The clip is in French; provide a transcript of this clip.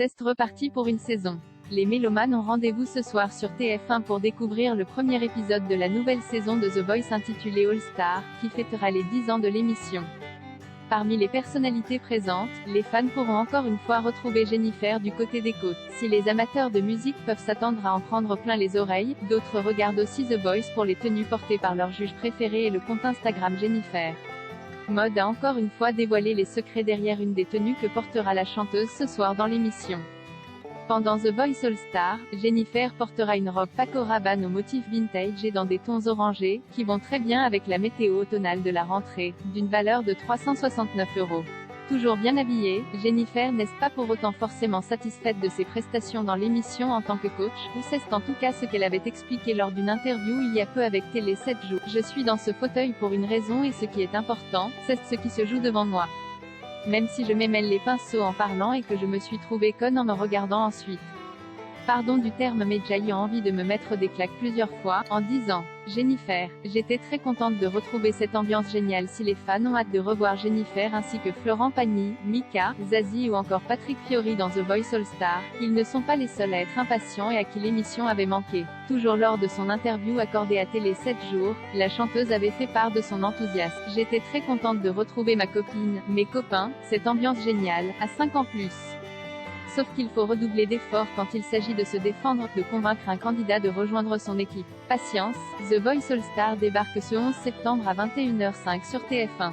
C'est reparti pour une saison. Les mélomanes ont rendez-vous ce soir sur TF1 pour découvrir le premier épisode de la nouvelle saison de The Voice intitulée All Star, qui fêtera les 10 ans de l'émission. Parmi les personnalités présentes, les fans pourront encore une fois retrouver Jennifer du côté des côtes. Si les amateurs de musique peuvent s'attendre à en prendre plein les oreilles, d'autres regardent aussi The Voice pour les tenues portées par leur juge préféré et le compte Instagram Jennifer. Mode a encore une fois dévoilé les secrets derrière une des tenues que portera la chanteuse ce soir dans l'émission. Pendant The Voice All Star, Jennifer portera une robe Paco Rabanne au motif vintage et dans des tons orangés, qui vont très bien avec la météo automnale de la rentrée, d'une valeur de 369 €. Toujours bien habillée, Jennifer n'est pas pour autant forcément satisfaite de ses prestations dans l'émission en tant que coach, ou c'est en tout cas ce qu'elle avait expliqué lors d'une interview il y a peu avec Télé 7 jours. Je suis dans ce fauteuil pour une raison et ce qui est important, c'est ce qui se joue devant moi. Même si je m'émêle les pinceaux en parlant et que je me suis trouvée conne en me regardant ensuite. Pardon du terme mais j'ai eu envie de me mettre des claques plusieurs fois, en disant « Jennifer, j'étais très contente de retrouver cette ambiance géniale ». Si les fans ont hâte de revoir Jennifer ainsi que Florent Pagny, Mika, Zazie ou encore Patrick Fiori dans The Voice All Star, ils ne sont pas les seuls à être impatients et à qui l'émission avait manqué. Toujours lors de son interview accordée à Télé 7 jours, la chanteuse avait fait part de son enthousiasme. « J'étais très contente de retrouver ma copine, mes copains, cette ambiance géniale, à 5 ans plus. Sauf qu'il faut redoubler d'efforts quand il s'agit de se défendre, de convaincre un candidat de rejoindre son équipe. Patience, The Voice All Star débarque ce 11 septembre à 21h05 sur TF1.